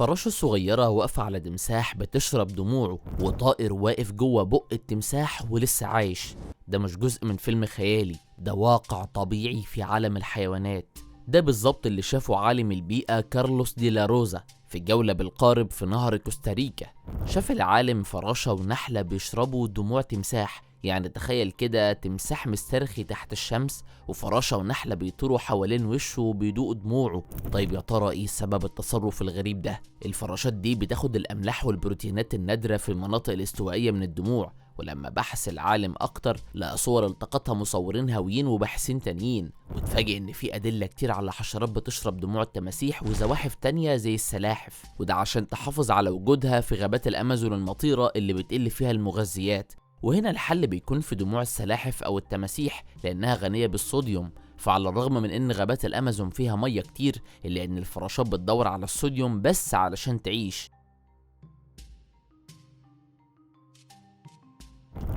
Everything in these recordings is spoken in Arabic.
فراشة صغيرة واقفة على تمساح بتشرب دموعه، وطائر واقف جوه بق التمساح ولسه عايش. ده مش جزء من فيلم خيالي، ده واقع طبيعي في عالم الحيوانات. ده بالظبط اللي شافه عالم البيئة كارلوس دي لا روزا في جولة بالقارب في نهر كوستاريكا. شاف العالم فراشة ونحلة بيشربوا دموع تمساح. يعني تخيل كده تمساح مسترخي تحت الشمس، وفراشة ونحلة بيطيروا حوالين وشه وبيدوقوا دموعه. طيب يا ترى ايه سبب التصرف الغريب ده؟ الفراشات دي بتاخد الأملاح والبروتينات النادرة في المناطق الاستوائية من الدموع، ولما بحث العالم اكتر لقى صور التقطها مصورين هاويين وباحثين تانيين، واتفاجئ ان في ادله كتير على حشرات بتشرب دموع التماسيح وزواحف تانية زي السلاحف، وده عشان تحافظ على وجودها في غابات الامازون المطيره اللي بتقل فيها المغذيات. وهنا الحل بيكون في دموع السلاحف او التماسيح لانها غنيه بالصوديوم. فعلى الرغم من ان غابات الامازون فيها ميه كتير الا ان الفراشات بتدور على الصوديوم بس علشان تعيش.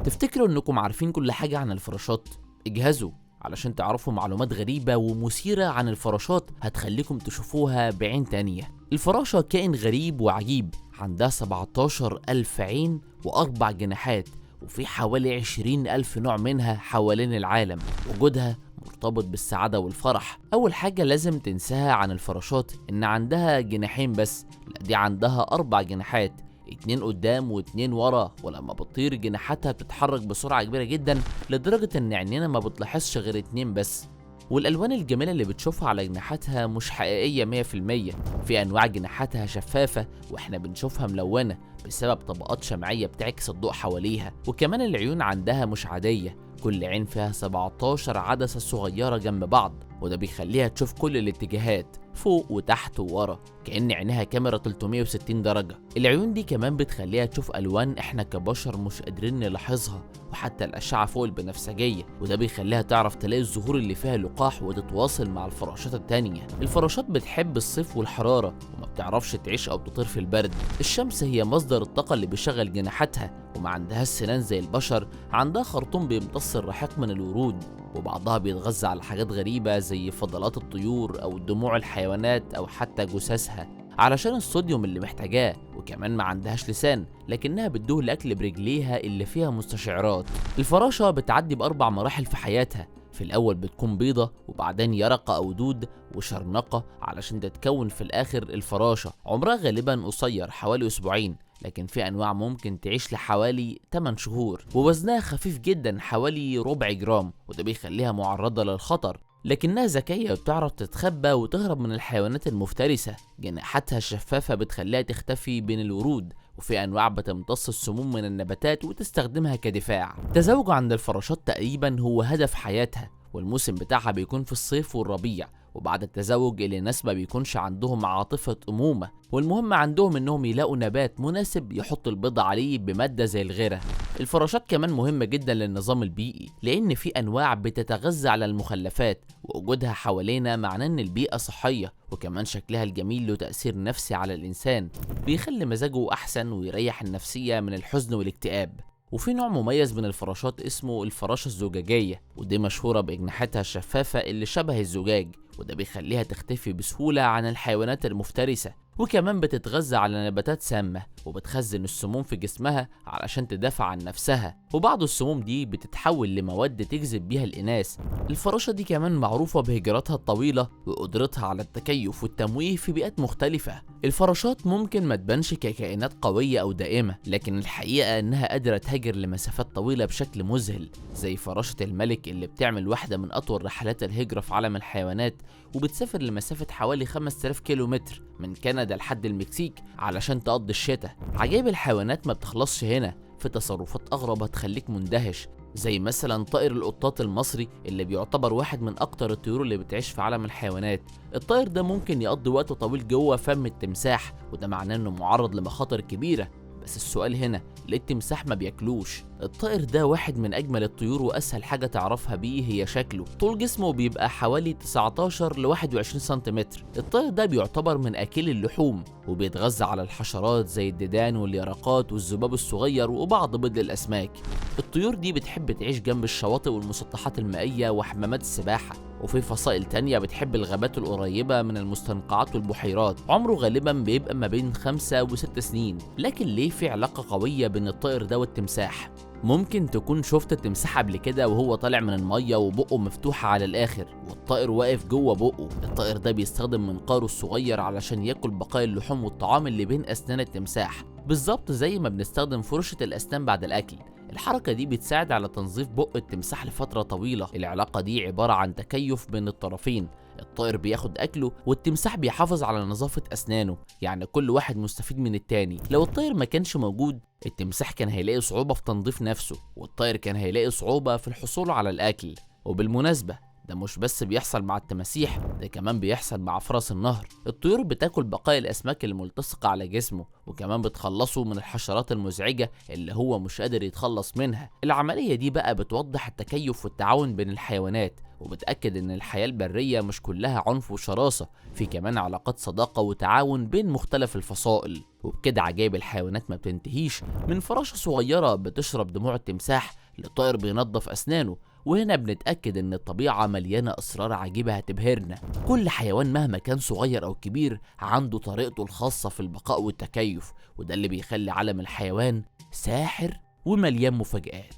تفتكروا انكم عارفين كل حاجة عن الفراشات؟ اجهزوا علشان تعرفوا معلومات غريبة ومثيرة عن الفراشات هتخليكم تشوفوها بعين تانية. الفراشة كائن غريب وعجيب، عندها 17 ألف عين و4 جناحات، وفي حوالي 20 ألف نوع منها حوالين العالم. وجودها مرتبط بالسعادة والفرح. أول حاجة لازم تنساها عن الفراشات إن عندها جناحين بس، لا دي عندها 4 جناحات، 2 قدام و2 ورا، ولما بتطير جناحاتها بتتحرك بسرعة كبيرة جدا لدرجة ان عينينا ما بتلاحظش غير 2 بس. والالوان الجميلة اللي بتشوفها على جناحاتها مش حقيقية 100%. في انواع جناحاتها شفافة واحنا بنشوفها ملونة بسبب طبقات شمعية بتعكس الضوء حواليها. وكمان العيون عندها مش عادية، كل عين فيها 17 عدسة صغيرة جنب بعض، وده بيخليها تشوف كل الاتجاهات فوق وتحت وورا كأن عينها كاميرا 360 درجة. العيون دي كمان بتخليها تشوف ألوان احنا كبشر مش قادرين نلاحظها، وحتى الأشعة فوق البنفسجية، وده بيخليها تعرف تلاقي الزهور اللي فيها لقاح وتتواصل مع الفراشات التانية. الفراشات بتحب الصيف والحرارة وما بتعرفش تعيش أو تطير في البرد. الشمس هي مصدر الطاقة اللي بيشغل جناحاتها، وما عندهاش سنان زي البشر، عندها خرطوم بيمتص الرحيق من الورود، وبعضها بيتغذى على حاجات غريبة زي فضلات الطيور أو دموع الحيوانات أو حتى جثثها علشان الصوديوم اللي محتاجاه. وكمان ما عندهاش لسان لكنها بتدوه الأكل برجليها اللي فيها مستشعرات. الفراشة بتعدي ب4 مراحل في حياتها. في الأول بتكون بيضة، وبعدين يرقة أو دود، وشرنقة، علشان تتكون في الآخر الفراشة. عمرها غالبا قصير حوالي أسبوعين، لكن في أنواع ممكن تعيش لحوالي 8 شهور، ووزنها خفيف جدا حوالي ربع جرام، وده بيخليها معرضة للخطر. لكنها ذكية وبتعرف تتخبى وتهرب من الحيوانات المفترسة. جناحاتها الشفافة بتخليها تختفي بين الورود، وفي أنواع بتمتص السموم من النباتات وتستخدمها كدفاع. التزاوج عند الفراشات تقريبا هو هدف حياتها، والموسم بتاعها بيكون في الصيف والربيع. وبعد التزاوج اللي ناس ما بيكونش عندهم عاطفة أمومة، والمهم عندهم انهم يلاقوا نبات مناسب يحط البيض عليه بمادة زي الغرة. الفراشات كمان مهمة جدا للنظام البيئي، لان في انواع بتتغذى على المخلفات، ووجودها حوالينا معناه ان البيئة صحية. وكمان شكلها الجميل له تأثير نفسي على الانسان، بيخلي مزاجه احسن ويريح النفسية من الحزن والاكتئاب. وفي نوع مميز من الفراشات اسمه الفراشة الزجاجية، ودي مشهورة بأجنحتها الشفافة اللي شبه الزجاج، وده بيخليها تختفي بسهولة عن الحيوانات المفترسة. وكمان بتتغذى على نباتات سامة، وبتخزن السموم في جسمها علشان تدافع عن نفسها، وبعض السموم دي بتتحول لمواد تجذب بيها الإناث. الفراشة دي كمان معروفة بهجراتها الطويلة وقدرتها على التكيف والتمويه في بيئات مختلفة. الفراشات ممكن ما تبانش ككائنات قوية أو دائمة، لكن الحقيقة إنها قادرة تهاجر لمسافات طويلة بشكل مذهل، زي فراشة الملك اللي بتعمل واحدة من أطول رحلات الهجرة في عالم الحيوانات، وبتسافر لمسافة حوالي 5000 كيلومتر من كندا لحد المكسيك علشان تقضي الشتاء. عجائب الحيوانات ما بتخلصش هنا، في تصرفات أغرب هتخليك مندهش، زي مثلا طائر القطاط المصري اللي بيعتبر واحد من أكتر الطيور اللي بتعيش في عالم الحيوانات. الطائر ده ممكن يقضي وقت طويل جوه فم التمساح، وده معناه إنه معرض لمخاطر كبيرة. بس السؤال هنا، ليه التمساح ما بياكلوش؟ الطائر ده واحد من اجمل الطيور، واسهل حاجه تعرفها بيه هي شكله. طول جسمه بيبقى حوالي 19 ل 21 سنتيمتر. الطائر ده بيعتبر من اكل اللحوم، وبيتغذى على الحشرات زي الديدان واليرقات والذباب الصغير وبعض بيض الاسماك. الطيور دي بتحب تعيش جنب الشواطئ والمسطحات المائيه وحمامات السباحه، وفي فصائل تانية بتحب الغابات القريبة من المستنقعات والبحيرات. عمره غالبا بيبقى ما بين 5 و6 سنين. لكن ليه في علاقة قوية بين الطائر ده والتمساح؟ ممكن تكون شفت التمساح قبل كده وهو طالع من المية وبقه مفتوحة على الآخر والطائر واقف جوه بقه. الطائر ده بيستخدم منقاره الصغير علشان ياكل بقايا اللحوم والطعام اللي بين أسنان التمساح، بالظبط زي ما بنستخدم فرشة الأسنان بعد الأكل. الحركة دي بتساعد على تنظيف بق التمساح لفترة طويلة. العلاقة دي عبارة عن تكيف بين الطرفين، الطائر بياخد أكله والتمساح بيحافظ على نظافة أسنانه، يعني كل واحد مستفيد من التاني. لو الطائر ما كانش موجود التمساح كان هيلاقي صعوبة في تنظيف نفسه، والطائر كان هيلاقي صعوبة في الحصول على الأكل. وبالمناسبة ده مش بس بيحصل مع التماسيح، ده كمان بيحصل مع فرس النهر. الطيور بتاكل بقايا الأسماك الملتصقة على جسمه، وكمان بتخلصه من الحشرات المزعجة اللي هو مش قادر يتخلص منها. العملية دي بقى بتوضح التكيف والتعاون بين الحيوانات، وبتأكد إن الحياة البرية مش كلها عنف وشراسة، في كمان علاقات صداقة وتعاون بين مختلف الفصائل. وبكده عجائب الحيوانات ما بتنتهيش، من فراشة صغيرة بتشرب دموع التمساح لطائر بينظف أسنانه. وهنا بنتأكد إن الطبيعة مليانة أسرار عجيبة هتبهرنا. كل حيوان مهما كان صغير أو كبير عنده طريقته الخاصة في البقاء والتكيف، وده اللي بيخلي عالم الحيوان ساحر ومليان مفاجآت.